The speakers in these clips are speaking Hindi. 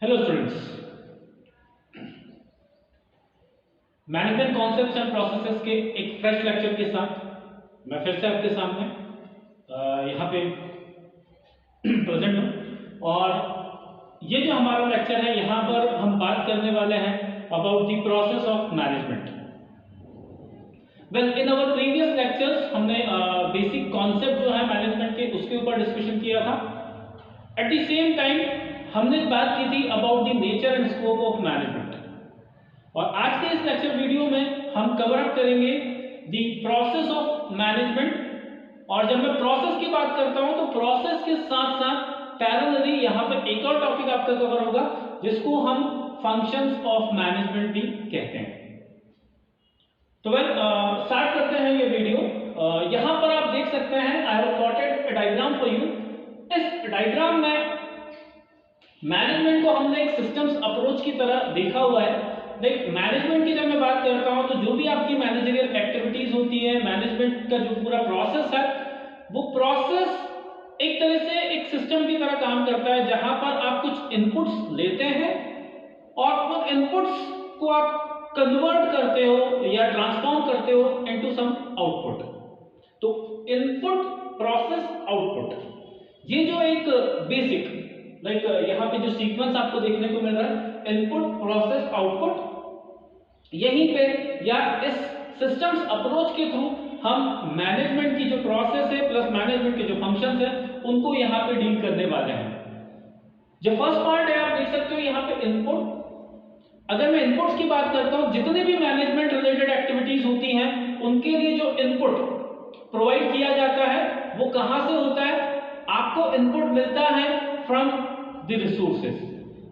Hello students, management concepts and processes के एक फ्रेश लेक्चर के साथ मैं फिर से आपके सामने यहाँ पे प्रेजेंट हूँ। और ये जो हमारा लेक्चर है, यहाँ पर हम बात करने वाले हैं about the process of management. Well, in our previous lectures हमने बेसिक कॉन्सेप्ट जो है मैनेजमेंट के उसके ऊपर डिस्कशन किया था। एट द सेम टाइम हमने बात की थी about the nature and scope of management. और आज के इस लेक्चर वीडियो में हम कवर अप करेंगे द प्रोसेस ऑफ मैनेजमेंट। और जब मैं प्रोसेस की बात करता हूं तो प्रोसेस के साथ साथ पैरेलली यहां पर एक और टॉपिक आपका कवर होगा जिसको हम फंक्शंस ऑफ मैनेजमेंट भी कहते हैं। तो वेल, स्टार्ट करते हैं ये वीडियो। यहां पर आप देख सकते हैं I have plotted a diagram for you. इस डायग्राम में मैनेजमेंट को हमने एक सिस्टम्स अप्रोच की तरह देखा हुआ है। लाइक मैनेजमेंट की जब मैं बात करता हूं तो जो भी आपकी मैनेजरियल एक्टिविटीज होती है, मैनेजमेंट का जो पूरा प्रोसेस है, वो प्रोसेस एक तरह से एक सिस्टम की तरह काम करता है जहां पर आप कुछ इनपुट्स लेते हैं और उन इनपुट्स को आप कन्वर्ट करते हो या ट्रांसफॉर्म करते हो इनटू सम आउटपुट। तो इनपुट प्रोसेस आउटपुट, ये जो एक बेसिक लाइक यहाँ पे जो सीक्वेंस आपको देखने को मिल रहा है, इनपुट प्रोसेस आउटपुट, यहीं पे या इस सिस्टम्स अप्रोच के थ्रू हम मैनेजमेंट की जो प्रोसेस है प्लस मैनेजमेंट के जो फंक्शंस है उनको यहाँ पे डील करने वाले हैं। जो फर्स्ट पार्ट है आप देख सकते हो यहाँ पे इनपुट। अगर मैं इनपुट्स की बात करता हूं, जितने भी मैनेजमेंट रिलेटेड एक्टिविटीज होती हैं उनके लिए जो इनपुट प्रोवाइड किया जाता है वो कहां से होता है? आपको इनपुट मिलता है फ्रॉम द रिसोर्सेज।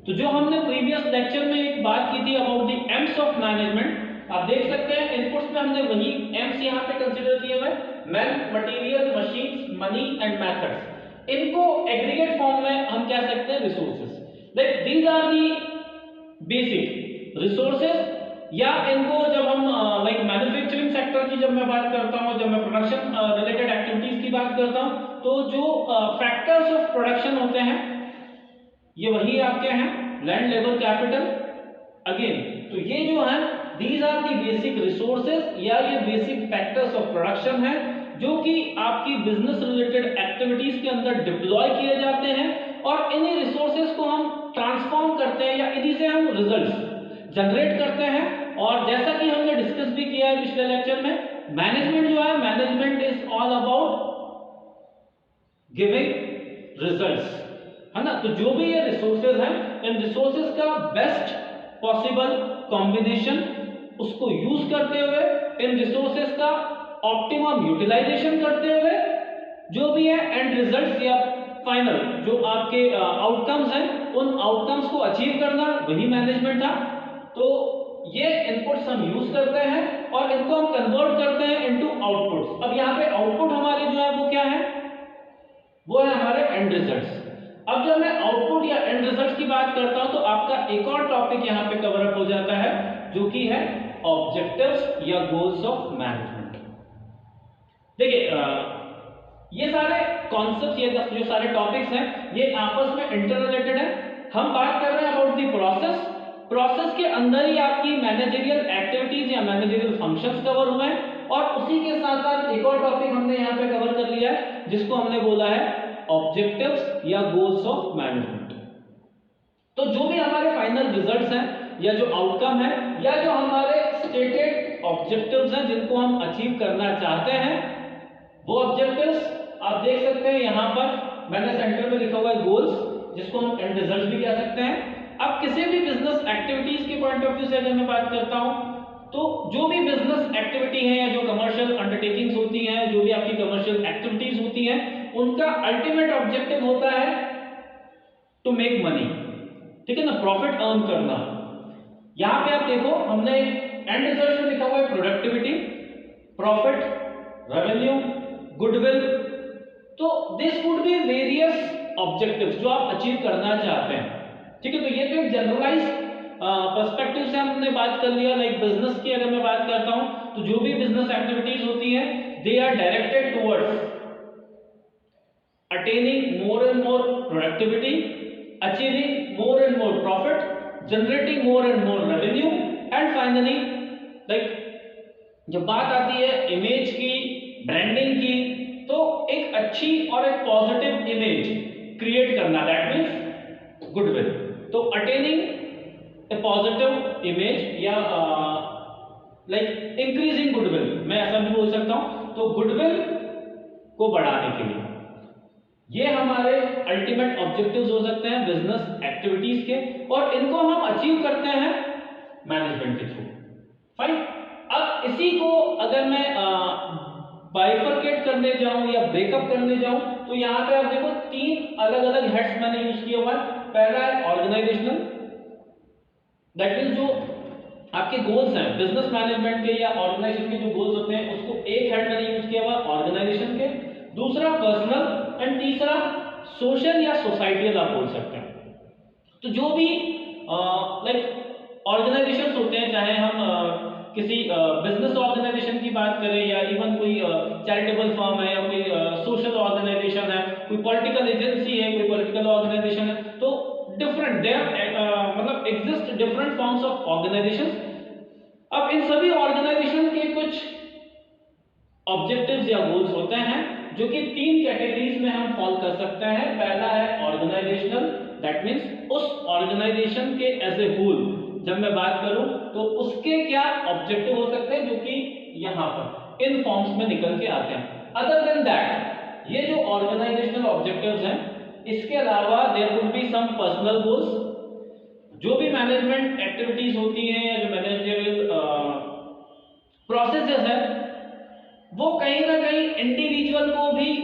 तो जो हमने प्रीवियस लेक्चर में एक बात की थी about the AIIMS of management, आप देख सकते हैं इनपुट्स में हमने वही एम्स यहां पे कंसीडर किए हुए, man, material, machines, money and methods. इनको एग्रीगेट फॉर्म में हम कह सकते हैं resources. Like these are the basic resources. या इनको जब हम लाइक मैन्युफैक्चरिंग सेक्टर की जब मैं बात करता हूं, जब मैं प्रोडक्शन रिलेटेड एक्टिविटीज की बात करता हूं, तो जो फैक्टर्स ऑफ प्रोडक्शन होते हैं ये वही आपके हैं, लैंड, लेबर, कैपिटल, अगेन। तो ये जो है these are the basic resources या ये बेसिक फैक्टर्स ऑफ प्रोडक्शन है जो कि आपकी बिजनेस रिलेटेड एक्टिविटीज के अंदर डिप्लॉय किए जाते हैं और इन्हीं रिसोर्सेज को हम ट्रांसफॉर्म करते हैं या इन्हीं से हम रिजल्ट्स जनरेट करते हैं। और जैसा कि हमने डिस्कस भी किया है पिछले लेक्चर में, मैनेजमेंट जो है, management is all about giving results, है ना। तो जो भी ये रिसोर्सेज हैं, इन रिसोर्सेज का बेस्ट पॉसिबल कॉम्बिनेशन उसको यूज करते हुए, इन रिसोर्सेज का ऑप्टिमम यूटिलाइजेशन करते हुए जो भी है एंड रिजल्ट्स या फाइनल जो आपके आउटकम्स हैं उन आउटकम्स को अचीव करना, वही मैनेजमेंट था। तो ये इनपुट्स हम यूज करते हैं और इनको हम कन्वर्ट करते हैं इनटू आउटपुट्स। अब यहाँ पे आउटपुट हमारे जो है वो क्या है? वो है हमारे एंड रिजल्ट्स। अब जब मैं आउटपुट या एंड रिजल्ट्स की बात करता हूं तो आपका एक और टॉपिक यहाँ पे कवर अप हो जाता है जो कि है ऑब्जेक्टिव्स या गोल्स ऑफ मैनेजमेंट। देखिए, ये सारे कॉन्सेप्ट्स, ये जो सारे टॉपिक्स हैं, ये आपस में इंटर रिलेटेड है। हम बात कर रहे हैं अबाउट द प्रोसेस। प्रोसेस के अंदर ही आपकी मैनेजरियल एक्टिविटीज या मैनेजरियल फंक्शंस कवर हुए हैं और उसी के साथ साथ एक और टॉपिक हमने यहाँ पे कवर कर लिया है जिसको हमने बोला है ऑब्जेक्टिव्स या गोल्स ऑफ मैनेजमेंट। तो जो भी हमारे फाइनल रिजल्ट्स हैं या जो आउटकम है या जो हमारे स्टेटेड ऑब्जेक्टिव्स हैं जिनको हम अचीव करना चाहते हैं, वो ऑब्जेक्टिव्स आप देख सकते हैं यहाँ पर मैंने सेंटर में लिखा हुआ है गोल्स, जिसको हम एंड रिजल्ट भी कह सकते हैं। अब किसी भी बिजनेस एक्टिविटीज के पॉइंट ऑफ व्यू से अगर मैं बात करता हूं तो जो भी बिजनेस एक्टिविटी है या जो कमर्शियल अंडरटेकिंग्स होती हैं, जो भी आपकी कमर्शियल एक्टिविटीज होती हैं, उनका अल्टीमेट ऑब्जेक्टिव होता है टू मेक मनी, ठीक है ना, प्रॉफिट अर्न करना। यहां पे आप देखो हमने एंड रिजल्ट में लिखा हुआ है प्रोडक्टिविटी, प्रॉफिट, रेवेन्यू, गुडविल। तो this would be various objectives जो आप अचीव करना चाहते हैं, ठीक है। तो ये तो एक जनरलाइज पर्सपेक्टिव से हमने बात कर लिया। लाइक बिजनेस की अगर मैं बात करता हूं तो जो भी बिजनेस एक्टिविटीज होती हैं they are directed towards attaining more and more productivity, achieving more and more profit, generating more and more revenue, and finally like जब बात आती है इमेज की, ब्रांडिंग की, तो एक अच्छी और एक पॉजिटिव इमेज क्रिएट करना, दैट मीन्स गुडविल। तो अटेनिंग ए पॉजिटिव इमेज या लाइक इंक्रीजिंग गुडविल, मैं ऐसा भी बोल सकता हूं। तो गुडविल को बढ़ाने के लिए ये हमारे अल्टीमेट ऑब्जेक्टिव्स हो सकते हैं बिजनेस एक्टिविटीज के, और इनको हम अचीव करते हैं मैनेजमेंट के थ्रू। फाइन, अब इसी को अगर मैं बाइफरकेट करने जाऊं या ब्रेकअप करने जाऊं, तो यहां पे आप देखो 3 अलग अलग हेड्स मैंने यूज किया हुआ है। पहला है ऑर्गेनाइजेशनल, दैट मींस जो आपके गोल्स हैं बिजनेस मैनेजमेंट के या ऑर्गेनाइजेशन के जो गोल्स होते हैं, उसको एक हेड मैंने यूज किया हुआ है ऑर्गेनाइजेशन के। दूसरा पर्सनल, एंड तीसरा सोशल या सोसाइटियल आप बोल सकते हैं। तो जो भी लाइक ऑर्गेनाइजेशंस होते हैं, चाहे हम किसी बिजनेस ऑर्गेनाइजेशन की बात करें या इवन कोई चैरिटेबल फर्म है या कोई सोशल ऑर्गेनाइजेशन है, कोई पॉलिटिकल एजेंसी है, कोई पॉलिटिकल ऑर्गेनाइजेशन है, तो डिफरेंट देयर मतलब exist different forms of organisations. अब इन सभी ऑर्गेनाइजेशन के कुछ ऑब्जेक्टिव्स या गोल्स होते हैं जो कि 3 कैटेगरीज में हम फॉल कर सकते हैं। पहला है ऑर्गेनाइजेशनल, दैट मींस उस ऑर्गेनाइजेशन के एज ए होल जब मैं बात करूं तो उसके क्या ऑब्जेक्टिव हो सकते हैं जो कि यहां पर इन फॉर्म्स में निकल के आते हैं। अदर देन दैट, ये जो ऑर्गेनाइजेशनल ऑब्जेक्टिव्स हैं, इसके अलावा there would be some personal goals. जो भी मैनेजमेंट एक्टिविटीज होती हैं या जो मैनेजरियल प्रोसेसेस है, वो कहीं ना कहीं इंडिविजुअल को भी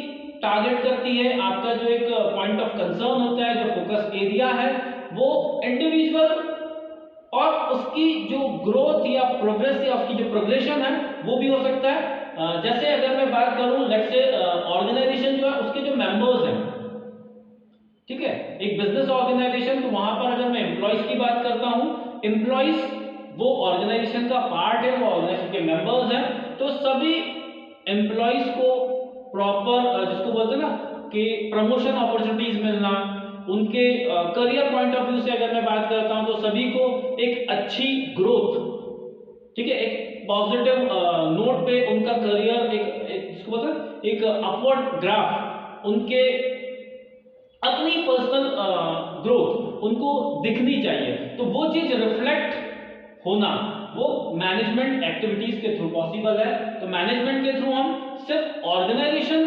टारगेट करती है। आपका जो एक पॉइंट ऑफ कंसर्न होता है, जो फोकस एरिया है, वो इंडिविजुअल और उसकी जो ग्रोथ या प्रोग्रेस या उसकी जो प्रोग्रेशन है वो भी हो सकता है। जैसे अगर मैं बात करूं, लेट्स से ऑर्गेनाइजेशन जो है उसके जो मेंबर्स हैं, ठीक है, एक बिजनेस ऑर्गेनाइजेशन, तो वहां पर अगर मैं एम्प्लॉइज की बात करता हूं, एम्प्लॉइज वो ऑर्गेनाइजेशन का पार्ट है, वो ऑर्गेनाइजेशन के मेंबर्स हैं। तो सभी एम्प्लॉइज को प्रॉपर जिसको बोलते हैं ना कि प्रमोशन अपॉर्चुनिटीज मिलना, उनके करियर पॉइंट ऑफ व्यू से अगर मैं बात करता हूं तो सभी को एक अच्छी ग्रोथ, ठीक है, एक पॉजिटिव नोट पे उनका करियर एक जिसको बोलते हैं एक अपवर्ड ग्राफ, उनके अपनी पर्सनल ग्रोथ उनको दिखनी चाहिए। तो वो चीज रिफ्लेक्ट होना वो मैनेजमेंट एक्टिविटीज के थ्रू पॉसिबल है। तो मैनेजमेंट के थ्रू हम सिर्फ ऑर्गेनाइजेशन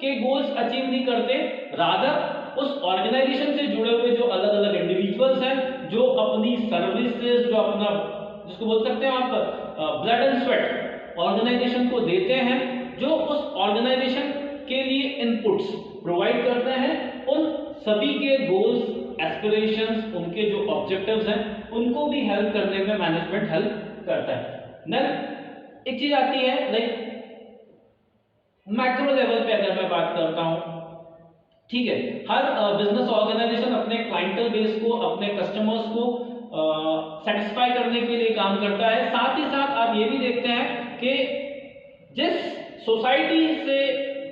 के गोल्स अचीव नहीं करते, रादर उस ऑर्गेनाइजेशन से जुड़े हुए जो अलग अलग इंडिविजुअल्स हैं, जो अपनी सर्विसेज, जो अपना जिसको बोल सकते हैं आप ब्लड एंड स्वेट ऑर्गेनाइजेशन को देते हैं, जो उस ऑर्गेनाइजेशन के लिए इनपुट्स प्रोवाइड करते हैं, उन सभी के गोल्स, एस्पिरेशंस, उनके जो ऑब्जेक्टिव्स हैं, उनको भी हेल्प करने में मैनेजमेंट हेल्प करता है। नेक्स्ट एक चीज आती है लाइक मैक्रो लेवल पे अगर मैं बात करता हूं, ठीक है, हर बिजनेस ऑर्गेनाइजेशन अपने क्लाइंटल बेस को, अपने कस्टमर्स को सेटिस्फाई करने के लिए काम करता है। साथ ही साथ आप ये भी देखते हैं कि जिस सोसाइटी से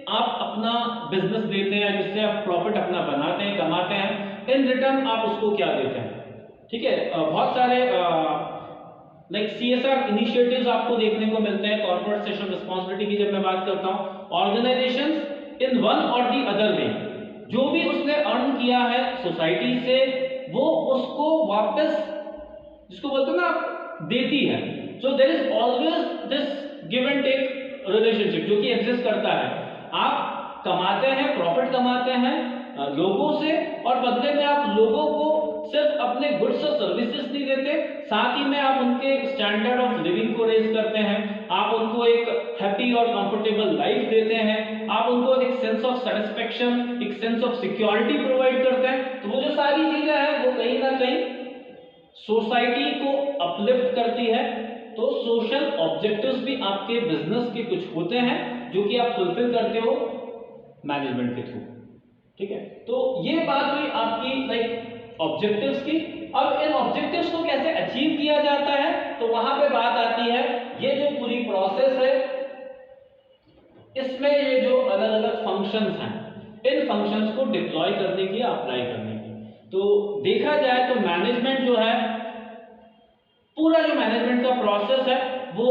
आप अपना बिजनेस देते हैं, जिससे आप प्रॉफिट अपना बनाते हैं, कमाते हैं, इन रिटर्न आप उसको क्या देते हैं, ठीक है। बहुत सारे लाइक सीएसआर इनिशिएटिव्स आपको देखने को मिलते हैं, कॉर्पोरेट सोशल रिस्पांसिबिलिटी की जब मैं बात करता हूं, ऑर्गेनाइजेशंस इन वन और दी अदर वे जो भी उसने अर्न किया है सोसाइटी से, वो उसको वापस जिसको बोलते हैं ना देती है। So there is always this give and take relationship जो कि एग्जिस्ट करता है। आप कमाते हैं, प्रॉफिट कमाते हैं लोगों से, और बदले में आप लोगों को सिर्फ अपने गुड्स और सर्विसेज नहीं देते, साथ ही में आप उनके स्टैंडर्ड ऑफ लिविंग को रेज करते हैं, आप उनको एक हैप्पी और कंफर्टेबल लाइफ देते हैं, आप उनको एक सेंस ऑफ सेटिस्फैक्शन, एक सेंस ऑफ सिक्योरिटी प्रोवाइड करते हैं। तो वो जो सारी चीजें हैं वो कहीं ना कहीं सोसाइटी को अपलिफ्ट करती है। तो सोशल ऑब्जेक्टिव्स भी आपके बिजनेस के कुछ होते हैं जो कि आप फुलफिल करते हो मैनेजमेंट के थ्रू, ठीक है। तो ये बात हुई आपकी लाइक ऑब्जेक्टिव्स की। अब इन ऑब्जेक्टिव्स को कैसे अचीव किया जाता है, तो वहां पे बात आती है ये जो पूरी प्रोसेस है, इसमें ये जो अलग अलग फंक्शंस हैं, इन फंक्शंस को डिप्लॉय करने की, अप्लाई करने की। तो देखा जाए तो मैनेजमेंट जो है, पूरा जो मैनेजमेंट का प्रोसेस है वो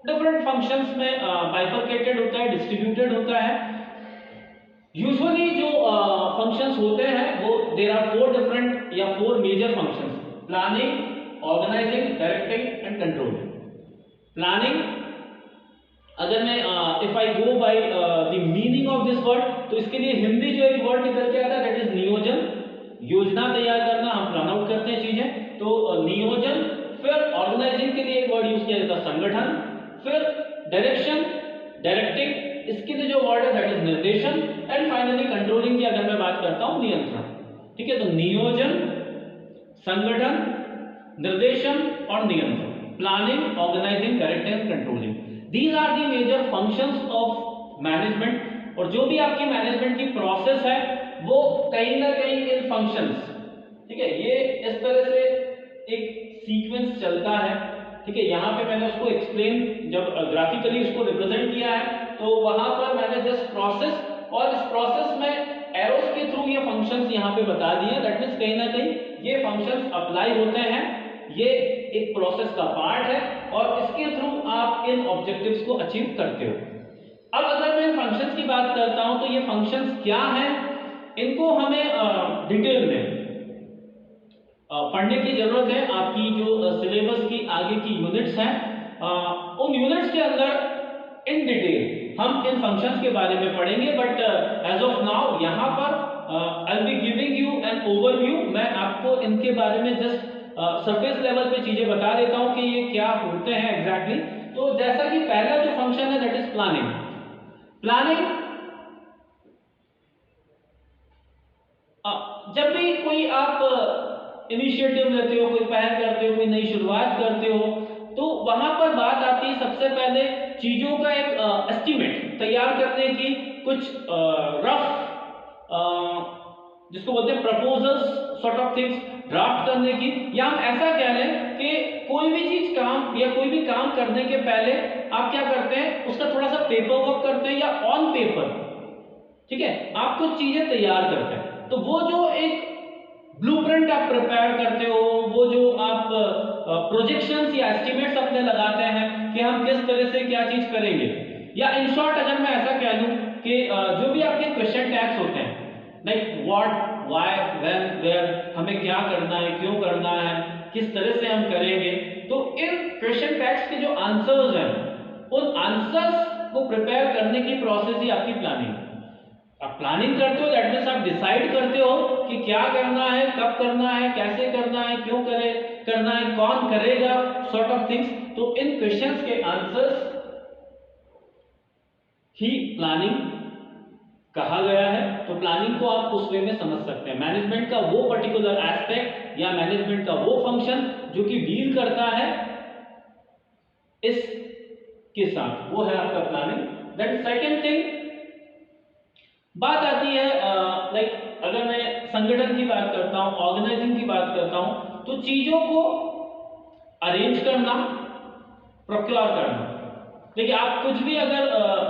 डिफरेंट फंक्शंस में बाइफरकेटेड होता है, डिस्ट्रीब्यूटेड होता है। यूजुअली जो फंक्शंस होते हैं वो देयर आर 4 डिफरेंट या 4 major functions: planning, organising, directing and controlling. Planning, अगर मैं if I go by the meaning of this word, तो इसके लिए हिंदी जो एक वर्ड निकल के आता है दैट इज नियोजन, योजना तैयार करना, हम प्लान आउट करते हैं चीजें, तो नियोजन। फिर ऑर्गेनाइजिंग के लिए एक वर्ड यूज किया जाता है संगठन। फिर डायरेक्शन, डायरेक्टिंग, इसके लिए जो वर्ड है दैट इज निर्देशन। एंड फाइनली कंट्रोलिंग की अगर मैं बात करता हूं, नियंत्रण। ठीक है, तो नियोजन, संगठन, निर्देशन और नियंत्रण, planning, organising, directing, controlling, these are the major functions of management. और जो भी आपकी मैनेजमेंट की प्रोसेस है वो कहीं ना कहीं इन फंक्शंस, ठीक है, ये इस तरह से एक सीक्वेंस चलता है। ठीक है, यहां पे मैंने उसको एक्सप्लेन, जब ग्राफिकली उसको रिप्रेजेंट किया है, तो वहां पर मैंने जस्ट प्रोसेस, और इस प्रोसेस में एरोस के थ्रू ये फंक्शंस यहां पे बता दिए। दैट मींस कहीं ना कहीं ये फंक्शंस अप्लाई होते हैं, ये एक प्रोसेस का पार्ट है, और इसके थ्रू आप इन ऑब्जेक्टिव्स को अचीव करते हो। अब अगर मैं फंक्शंस की बात करता हूं, तो ये फंक्शंस क्या हैं, इनको हमें डिटेल में पढ़ने की जरूरत है। आपकी जो सिलेबस की आगे की यूनिट्स हैं, उन यूनिट्स के अंदर इन डिटेल हम इन फंक्शंस के बारे में पढ़ेंगे। बट एज ऑफ नाउ यहां पर I will be giving you an overview. मैं आपको इनके बारे में जस्ट सरफेस लेवल पे चीजें बता देता हूं कि ये क्या होते हैं एग्जैक्टली। तो जैसा कि पहला जो फंक्शन है दैट इज प्लानिंग। प्लानिंग, जब भी कोई आप इनिशिएटिव लेते हो, कोई पहल करते हो, कोई नई शुरुआत करते हो, तो वहां पर बात आती है सबसे पहले चीजों का एक एस्टिमेट तैयार करने की, कुछ रफ जिसको बोलते हैं proposals sort of things draft करने की। या हम ऐसा कह लें कि कोई भी चीज काम या कोई भी काम करने के पहले आप क्या करते हैं, उसका थोड़ा सा पेपर वर्क करते हैं या ऑन पेपर, ठीक है, आप कुछ चीजें तैयार करते हैं। तो वो जो एक ब्लूप्रिंट आप प्रिपेयर करते हो, वो जो आप प्रोजेक्शंस या एस्टिमेट्स अपने लगाते हैं कि हम किस तरह से क्या चीज करेंगे, या इन शॉर्ट अगर मैं ऐसा कह लूं कि जो भी आपके क्वेश्चन टैग्स होते हैं, like what, why, when, where, हमें क्या करना है, क्यों करना है, किस तरह से हम करेंगे, तो इन क्वेश्चन टैग्स के जो आंसर्स हैं, उन आंसर्स को प्रिपेयर करने की प्रोसेस ही आपकी प्लानिंग। आप प्लानिंग करते हो, दैट मींस आप डिसाइड करते हो कि क्या करना है, कब करना है, कैसे करना है, क्यों करना है, कौन करेगा, सॉर्ट ऑफ थिंग्स। तो इन क्वेश्चंस के आंसर्स ही प्लानिंग कहा गया है। तो प्लानिंग को आप उस वे में समझ सकते हैं, मैनेजमेंट का वो पर्टिकुलर एस्पेक्ट या मैनेजमेंट का वो फंक्शन जो कि डील करता है इस के साथ, वो है आपका प्लानिंग। देन सेकंड थिंग बात आती है लाइक अगर मैं संगठन की बात करता हूं, ऑर्गेनाइजिंग की बात करता हूं, तो चीजों को अरेंज करना, प्रोक्योर करना। देखिए आप कुछ भी अगर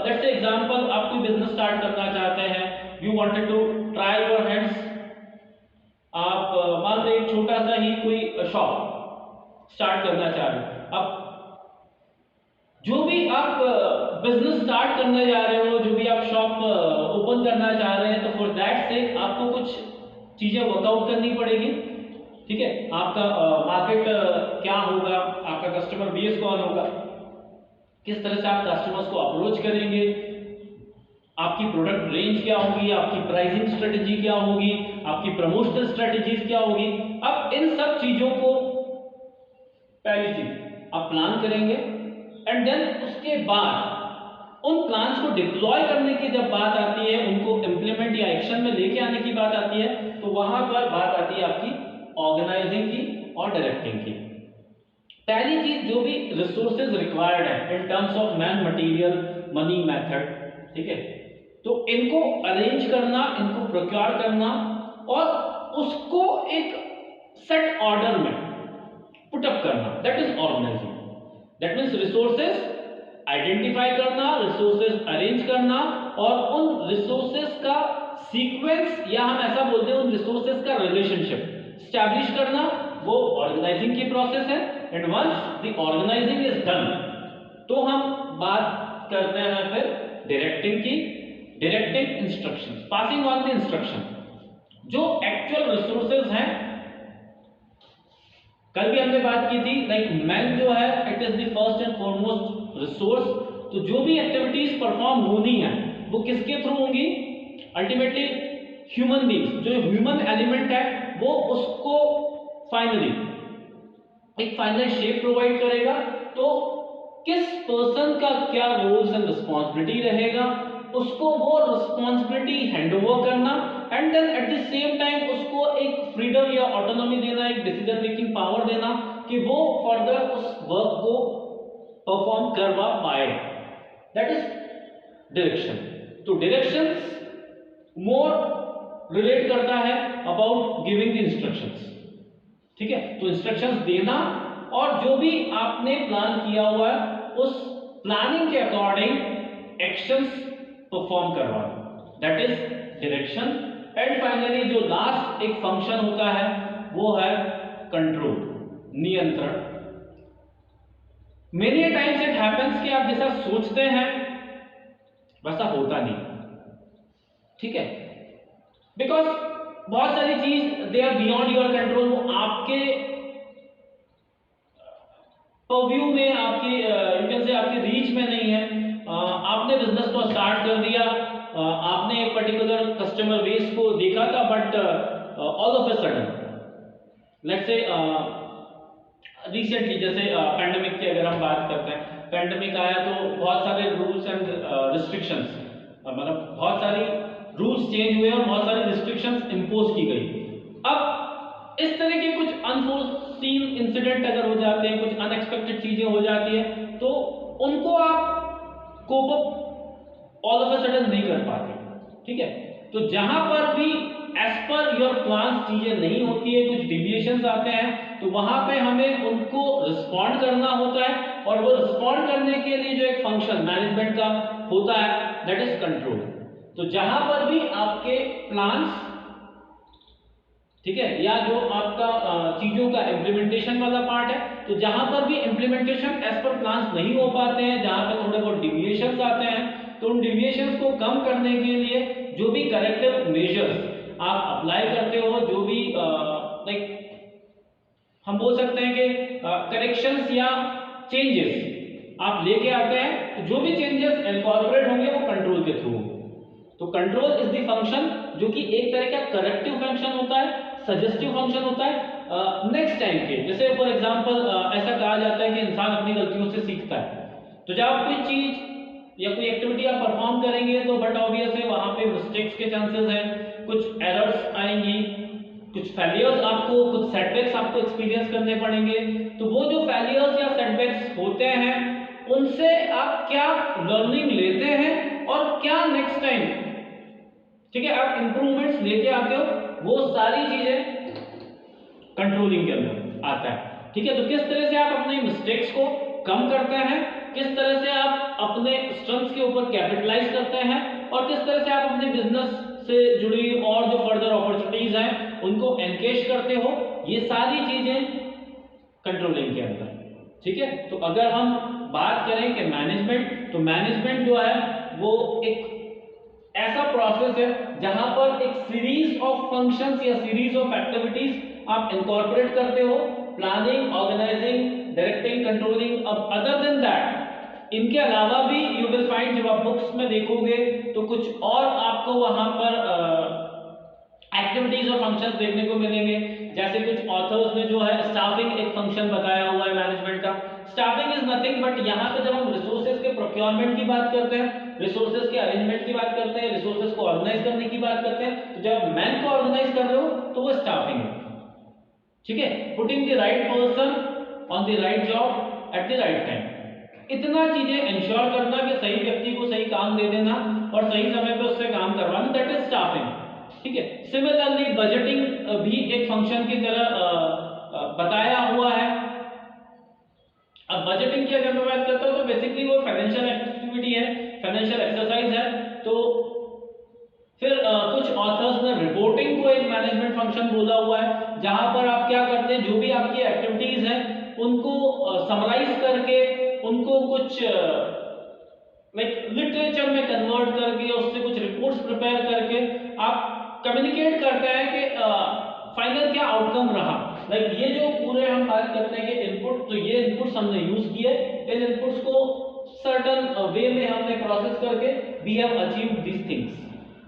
लेट्स से एग्जांपल आप कोई बिजनेस स्टार्ट करना चाहते हैं, you wanted to try your hands, आप मान लो एक छोटा सा ही कोई शॉप स्टार्ट करना चाह रहे हैं। अब जो भी आप बिजनेस स्टार्ट करने जा रहे हो, जो भी आप शॉप ओपन करना चाह रहे हैं, तो फॉर दैट से आपको कुछ चीजें वर्कआउट करनी पड़ेगी। ठीक है, आपका मार्केट क्या होगा, आपका कस्टमर बेस कौन होगा, किस तरह से आप कस्टमर्स को अप्रोच करेंगे, आपकी प्रोडक्ट रेंज क्या होगी, आपकी प्राइसिंग स्ट्रेटेजी क्या होगी, आपकी प्रमोशनल स्ट्रेटेजीज क्या होगी। अब इन सब चीजों को पहली चीज आप प्लान करेंगे, एंड देन उसके बाद उन प्लान्स को डिप्लॉय करने की जब बात आती है, उनको इंप्लीमेंट या एक्शन में लेके आने की बात आती है, तो वहां पर बात आती है आपकी ऑर्गेनाइजिंग की और डायरेक्टिंग की। पहली चीज जो भी रिसोर्सेज रिक्वायर्ड है in terms of man, material, money, method, ठीक है, तो इनको अरेंज करना, इनको प्रोक्योर करना और उसको एक सेट ऑर्डर में पुटअप करना, that is organising. That means resources identify करना, रिसोर्सेज अरेंज करना और उन रिसोर्सेज का सीक्वेंस या हम ऐसा बोलते हैं उन रिसोर्सेज का रिलेशनशिप स्टैब्लिश करना, वो ऑर्गेनाइजिंग की प्रोसेस है। And once the organising is done तो हम बात करते हैं फिर डायरेक्टिंग की। Directing instructions, passing on the instruction. जो एक्चुअल रिसोर्सेज हैं, कल भी हमने बात की थी, लाइक मैन जो है it is the first and foremost resource. तो जो भी एक्टिविटीज परफॉर्म होनी है वो किसके थ्रू होंगी? अल्टीमेटली ह्यूमन बींग्स, जो ह्यूमन एलिमेंट है वो उसको फाइनली एक फाइनल शेप प्रोवाइड करेगा। तो किस पर्सन का क्या रोल्स एंड रिस्पॉन्सिबिलिटी रहेगा, उसको वो रिस्पॉन्सिबिलिटी हैंडओवर करना, and then at the same time उसको एक फ्रीडम या ऑटोनॉमी देना, एक डिसीजन मेकिंग पावर देना कि वो फर्दर उस वर्क को परफॉर्म करवा पाए। That is direction. तो डायरेक्शंस मोर रिलेट करता है अबाउट गिविंग द इंस्ट्रक्शंस। ठीक है, तो इंस्ट्रक्शंस देना और जो भी आपने प्लान किया हुआ है उस प्लानिंग के अकॉर्डिंग एक्शंस परफॉर्म करवाना, that is direction. And finally जो लास्ट एक फंक्शन होता है वो है कंट्रोल, नियंत्रण। मेनी टाइम्स इट हैपेंस कि आप जैसा सोचते हैं वैसा होता नहीं। ठीक है, बिकॉज बहुत सारी चीज they are beyond your control, वो आपके परव्यू में, आपके यू कैन से आपके रीच में नहीं है। आपने बिजनेस को स्टार्ट कर दिया, आपने एक पर्टिकुलर कस्टमर बेस को देखा था, but all of a sudden let's say recently जैसे पैंडेमिक की अगर हम बात करते हैं, पैंडेमिक आया तो बहुत सारे रूल्स एंड रिस्ट्रिक्शंस, मतलब बहुत सारी रूल्स चेंज हुए और बहुत सारी रिस्ट्रिक्शंस इंपोज की गई। अब इस तरह के कुछ अनफोर्सीन इंसिडेंट अगर हो जाते हैं, कुछ अनएक्सपेक्टेड चीजें हो जाती है, तो उनको आप cope up all of a sudden नहीं कर पाते। ठीक है, तो जहां पर भी एज पर योर प्लान चीजें नहीं होती है, कुछ डिविएशंस आते हैं, तो वहां पे हमें उनको रिस्पॉन्ड करना होता है। और वो रिस्पॉन्ड करने के लिए जो एक फंक्शन मैनेजमेंट का होता है दैट इज कंट्रोल। तो जहां पर भी आपके प्लान्स, ठीक है, या जो आपका चीजों का इंप्लीमेंटेशन वाला पार्ट है, तो जहां पर भी इंप्लीमेंटेशन एज पर प्लान्स नहीं हो पाते हैं, जहां पर थोड़े बहुत डिविएशंस आते हैं, तो उन डिविएशंस को कम करने के लिए जो भी करेक्टिव मेजर्स आप अप्लाई करते हो, जो भी लाइक हम बोल सकते हैं कि करेक्शंस या चेंजेस आप लेके आते हैं, तो जो भी चेंजेस इनकॉर्पोरेट होंगे वो कंट्रोल के थ्रू होंगे। तो कंट्रोल इज द फंक्शन जो कि एक तरह का करेक्टिव फंक्शन होता है, सजेस्टिव फंक्शन होता है नेक्स्ट टाइम के। जैसे फॉर एग्जांपल ऐसा कहा जाता है कि इंसान अपनी गलतियों से सीखता है। तो जब आप कोई चीज या कोई एक्टिविटी आप परफॉर्म करेंगे तो बट ऑब्वियस है वहां पे मिस्टेक्स के चांसेस हैं, कुछ एरर्स आएंगी, कुछ फेलियर्स आपको, कुछ सेटबैक्स आपको एक्सपीरियंस करने पड़ेंगे। तो वो जो फेलियर्स या सेटबैक्स होते हैं उनसे आप क्या लर्निंग लेते हैं और क्या नेक्स्ट टाइम, ठीक है, आप इंप्रूवमेंट्स लेके आते हो, वो सारी चीजें कंट्रोलिंग के अंदर आता है। ठीक है, तो किस तरह से आप अपने मिस्टेक्स को कम करते हैं, किस तरह से आप अपने स्ट्रेंथ्स के ऊपर कैपिटलाइज करते हैं, और किस तरह से आप अपने बिजनेस से जुड़ी और जो फर्दर अपॉर्चुनिटीज हैं उनको एनकेश करते हो, ये सारी चीजें कंट्रोलिंग के अंदर। ठीक है, तो अगर हम बात करें कि मैनेजमेंट, तो मैनेजमेंट जो है वो एक ऐसा प्रोसेस है जहां पर एक सीरीज ऑफ फंक्शंस या सीरीज ऑफ एक्टिविटीज आप इनकॉर्पोरेट करते हो, प्लानिंग, ऑर्गेनाइजिंग, डायरेक्टिंग, कंट्रोलिंग। अब अदर देन दैट इनके अलावा भी यू विल फाइंड, जब आप बुक्स में देखोगे तो कुछ और आपको वहां पर एक्टिविटीज और फंक्शंस देखने को मिलेंगे। जैसे कुछ ऑथर्स ने जो है स्टाफिंग एक फंक्शन बताया हुआ है मैनेजमेंट का। स्टाफिंग इज नथिंग बट यहाँ पे जब हम रिसोर्सेज के प्रोक्योरमेंट की बात करते हैं, रिसोर्सेज के अरेंजमेंट की बात करते हैं, रिसोर्सेज को ऑर्गेनाइज करने की बात करते हैं, तो जब मैन को ऑर्गेनाइज कर रहे हो तो वो स्टाफिंग है। ठीक है, putting the right person on the right job at the right time, इतना चीजें इंश्योर करना कि सही व्यक्ति को सही काम दे देना और सही समय पे उससे काम करवाना, दैट इज स्टाफिंग। ठीक है, सिमिलरली बजटिंग भी एक फंक्शन की तरह बताया हुआ है। अब बजटिंग की अगर मैं बात करता हूं तो बेसिकली वो फाइनेंशियल एक्टिविटी है, फाइनेंशियल एक्सरसाइज है। तो फिर कुछ ऑथर्स ने रिपोर्टिंग को एक मैनेजमेंट फंक्शन बोला हुआ है, जहां पर आप क्या करते हैं, जो भी आपकी एक्टिविटीज हैं उनको समराइज करके उनको कुछ लाइक लिटरेचर में कन्वर्ट करके उससे कुछ रिपोर्ट्स प्रिपेयर करके आप कम्युनिकेट करते हैं कि फाइनल क्या आउटकम रहा। लाइक ये जो पूरे हम बात करते हैं कि इनपुट, तो ये इनपुट्स हमने यूज किए, इन इनपुट्स को सर्टन वे में हमने प्रोसेस करके we have achieved these things.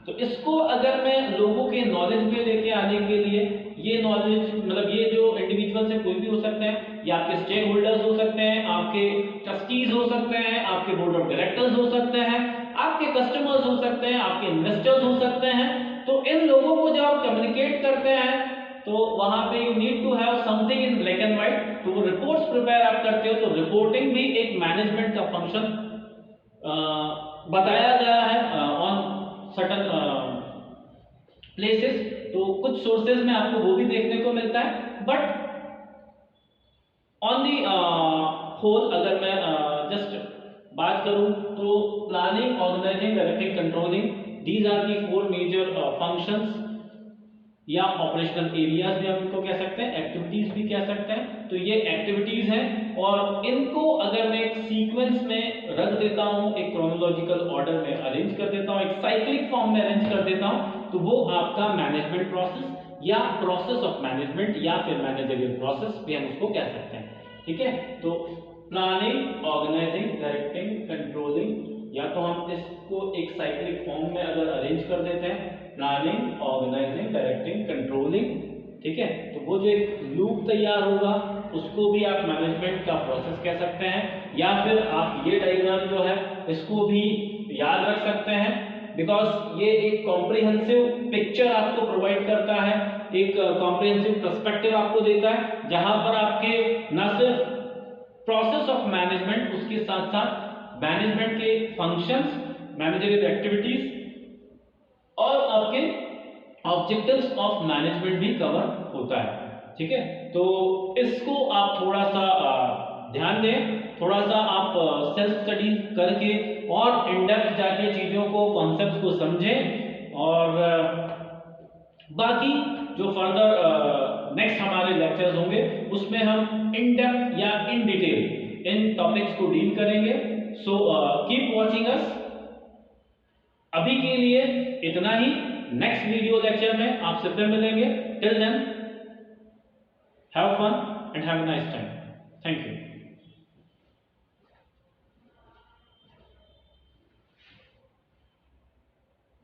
तो इसको अगर मैं लोगों के नॉलेज में लेके आने के लिए, ये नॉलेज मतलब ये जो इंडिविजुअल से कोई भी हो सकते हैं, या आपके स्टेक होल्डर्स हो सकते हैं, आपके ट्रस्टीज हो सकते हैं, आपके बोर्ड ऑफ डायरेक्टर्स हो सकते हैं, आपके कस्टमर्स हो सकते हैं, आपके इन्वेस्टर्स हो सकते हैं। तो इन लोगों को जब आप कम्युनिकेट करते हैं तो वहां पे you need to have something in black and white. तो वो रिपोर्ट्स प्रिपेयर आप करते हो, तो रिपोर्टिंग भी एक मैनेजमेंट का फंक्शन बताया गया है ऑन सर्टन प्लेसेस। तो कुछ सोर्सेज में आपको वो भी देखने को मिलता है, बट ऑन दी होल अगर मैं जस्ट बात करूं तो planning, organising, directing, controlling, these are the 4 major functions या ऑपरेशनल एरियाज भी हम इनको कह सकते हैं, एक्टिविटीज भी कह सकते हैं। तो ये एक्टिविटीज हैं और इनको अगर मैं एक सीक्वेंस में रख देता हूं, एक क्रोनोलॉजिकल ऑर्डर में अरेंज कर देता हूं, एक साइक्लिक फॉर्म में अरेंज कर देता हूं, तो वो आपका मैनेजमेंट प्रोसेस या प्रोसेस ऑफ मैनेजमेंट या फिर मैनेजरियल प्रोसेस भी हम उसको कह सकते हैं। ठीक है, तो प्लानिंग, ऑर्गेनाइजिंग, डायरेक्टिंग, कंट्रोलिंग, या तो हम इसको एक साइक्लिक फॉर्म में अगर अरेंज कर देते हैं, प्लानिंग, ऑर्गेनाइजिंग, डायरेक्टिंग, कंट्रोलिंग, ठीक है, तो वो जो एक लूप तैयार होगा उसको भी आप मैनेजमेंट का प्रोसेस कह सकते हैं। या फिर आप ये डायग्राम जो है इसको भी याद रख सकते हैं, बिकॉज ये एक कॉम्प्रिहेंसिव पिक्चर आपको प्रोवाइड करता है, एक कॉम्प्रिहेंसिव पर्सपेक्टिव आपको देता है, जहां पर आपके न सिर्फ प्रोसेस ऑफ मैनेजमेंट, उसके साथ साथ मैनेजमेंट के फंक्शंस, मैनेजरियल एक्टिविटीज और आपके ऑब्जेक्टिव्स ऑफ मैनेजमेंट भी कवर होता है। ठीक है, तो इसको आप थोड़ा सा ध्यान दें, थोड़ा सा आप सेल्फ स्टडी करके और इन डेप्थ जाके चीजों को, कॉन्सेप्ट्स को समझें। और बाकी जो फर्दर नेक्स्ट हमारे लेक्चर्स होंगे उसमें हम इन डेप्थ या इन डिटेल इन टॉपिक्स को डील करेंगे। So keep watching us. अभी के लिए इतना ही, नेक्स्ट वीडियो लेक्चर में आपसे फिर मिलेंगे। Till then have fun and have a nice time. Thank you.